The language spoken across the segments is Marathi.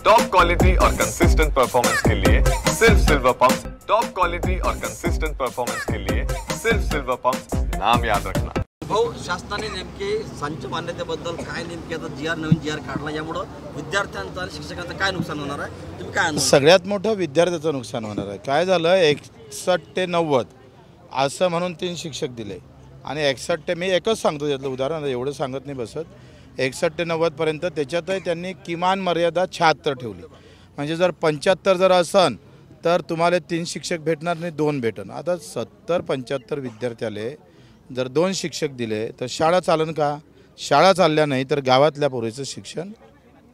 टॉप क्वालिटी और कंसिस्टेंट परफॉर्मेंस के लिए सिर्फ सिल्वर पंप्स। टॉप क्वालिटी और कंसिस्टेंट परफॉर्मेंस के लिए सिर्फ सिल्वर पंप्स, नाम याद रखना। भाऊ, शासनाने नेमके संच मान्यतेबद्दल काय नेमके आता नवीन जी आर काढला, यामुळे विद्यार्थ्यांचं आणि शिक्षकांचं काय नुकसान होणार आहे, तुम्ही काय अनुभव? सगळ्यात मोठं विद्यार्थ्याचं नुकसान होणार आहे। काय झालं, 61 ते 90 असं म्हणून 3 शिक्षक दिले आणि 61 ते, मी एकच सांगतो त्यातलं उदाहरण, एवढं सांगत नाही बसत, 61 ते 90 पर्यंत त्याच्यातही त्यांनी किमान मर्यादा 76 ठेवली। म्हणजे जर 75 जर असन तर तुम्हाला 3 शिक्षक भेटणार नाही, 2 भेटन। आता 70-75 विद्यार्थ्याले जर 2 शिक्षक दिले तर शाळा चालन का? शाळा चालल्या नाही तर गावातल्या पोरीचं शिक्षण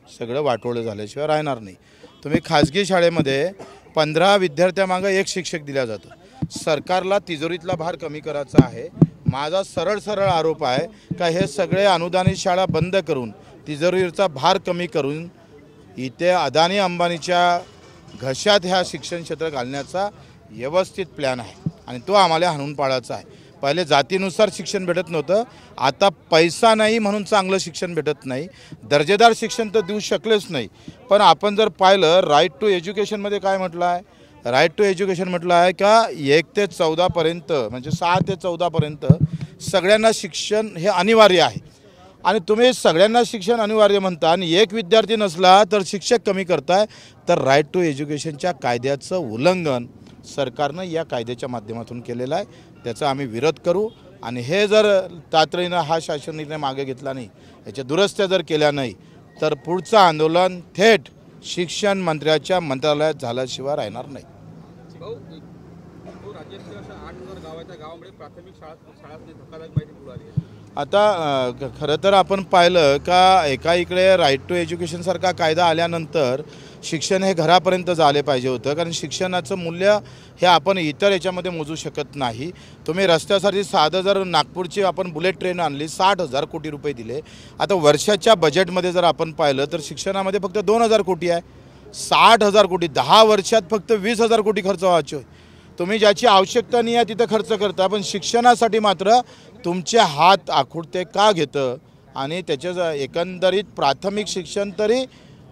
सगळं वाटोळं झाल्याशिवाय राहणार नाही। तुम्ही खाजगी शाळेमध्ये 15 विद्यार्थ्यामागे 1 शिक्षक दिला जातो। सरकारला तिजोरीतला भार कमी करायचा आहे। माझा सरळ आरोप आहे का हे सगळे अनुदानित शाळा बंद करून तिजोरीचा भार कमी करून इथे अदानी अंबानीच्या घशात ह्या शिक्षण क्षेत्र घालण्याचा व्यवस्थित प्लॅन आहे आणि तो आम्हाला हाणून पाडायचा आहे। पहिले जातीनुसार शिक्षण भेटत नव्हतं, आता पैसा नाही म्हणून चांगलं शिक्षण भेटत नाही, दर्जेदार शिक्षण तर देऊ शकलेच नाही। पण आपण जर पाहिलं राईट टू एज्युकेशनमध्ये काय म्हटलं आहे, राईट टू एज्युकेशन म्हटलं आहे का 1 ते 14 पर्यंत, म्हणजे 6 ते 14 पर्यंत सगळ्यांना शिक्षण हे अनिवार्य आहे। आणि तुम्ही सगळ्यांना शिक्षण अनिवार्य म्हणता आणि 1 विद्यार्थी नसला तर शिक्षक कमी करताय, तर राईट टू एज्युकेशनच्या कायद्याचं उल्लंघन सरकारनं या कायद्याच्या माध्यमातून केलेलं आहे। त्याचा आम्ही विरोध करू आणि हे जर तातडीनं हा शासन निर्णय मागे घेतला नाही, याच्या दुरुस्त्या जर केल्या नाही, तर पुढचं आंदोलन थेट शिक्षण मंत्र्याच्या मंत्रालयात झाल्याशिवाय राहणार नाही। आता खरं तर आपण पाहिलं का एका इकडे राईट टू एज्युकेशनसारखा कायदा आल्यानंतर शिक्षण हे घरापर्यंत झाले पाहिजे होतं, कारण शिक्षणाचं मूल्य हे आपण इतर याच्यामध्ये मोजू शकत नाही। तुम्ही रस्त्यासाठी साधं जर नागपूरची आपण बुलेट ट्रेन आणली, 60,000 कोटी रुपये दिले। आता वर्षाच्या बजेटमध्ये जर आपण पाहिलं तर शिक्षणामध्ये फक्त 2,000 कोटी आहे। 60,000 कोटी 10 वर्षात फक्त 20,000 कोटी खर्च व्हायचे। तुम्ही ज्याची आवश्यकता नाही आहे तिथं खर्च करता, पण शिक्षणासाठी मात्र तुमचे हात आखुडते का घेतं? आणि त्याच्या एकंदरीत प्राथमिक शिक्षण तरी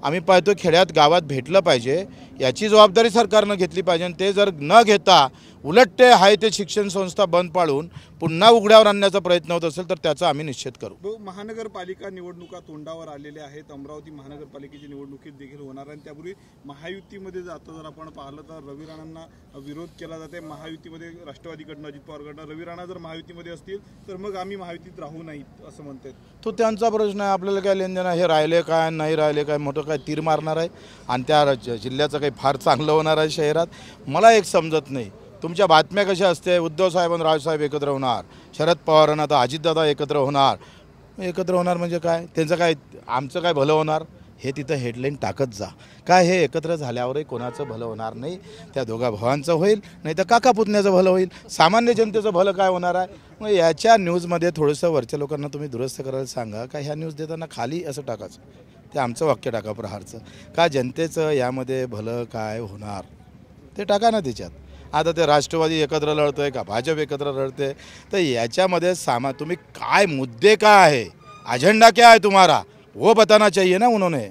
आम्ही पाहतो खेड्यात गावात भेटलं पाहिजे, याची जबाबदारी सरकारनं घेतली पाहिजे। आणि ते जर न घेता उलट ते आहे ते शिक्षण संस्था बंद पाडून पुन्हा उघड्यावर आणण्याचा प्रयत्न होत असेल तर त्याचा आम्ही निषेध करू। महानगरपालिका निवडणुका तोंडावर आलेल्या आहेत, अमरावती महानगरपालिकेची निवडणुकीत देखील होणार आहे। त्यापूर्वी महायुतीमध्ये जातो जर आपण पाहिलं तर रवी राणांना विरोध केला जाते महायुतीमध्ये, राष्ट्रवादीकडनं अजित पवारकडनं। रवी राणा जर महायुतीमध्ये असतील तर मग आम्ही महायुतीत राहू नाही असं म्हणतात। तो त्यांचा प्रश्न आहे, आपल्याला काय लेनदेन आहे? हे राहिले काय नाही राहिले काय, मोठं काय तीर मारणार आहे आणि त्या जिल्ह्याचं काही फार चांगलं होणार आहे शहरात? मला एक समजत नाही, तुमच्या बातम्या कशा असते, उद्धव साहेब आणि राजसाहेब एकत्र होणार, शरद पवारांना आता अजितदादा एकत्र होणार म्हणजे काय? त्यांचं काय, आमचं काय भलं होणार? हे तिथं हेडलाईन टाकत जा। काय हे एकत्र झाल्यावरही कोणाचं भलं होणार नाही, त्या दोघा भावांचं होईल, नाही तर काका पुतण्याचं भलं होईल, सामान्य जनतेचं भलं काय होणार आहे? मग याच्या न्यूजमध्ये थोडंसं वरच्या लोकांना तुम्ही दुरुस्त करायला सांगा का ह्या न्यूज देताना खाली असं टाकायचं, ते आमचं वाक्य टाका प्रहारचं, का जनतेचं यामध्ये भलं काय होणार ते टाका ना त्याच्यात। आता ते राष्ट्रवादी एकत्र लढतोय का भाजप एकत्र लढते, तर याच्यामध्ये तुम्ही काय मुद्दे काय आहे, अजेंडा क्या है तुम्हारा, वो बताना चाहिए ना उन्होंने।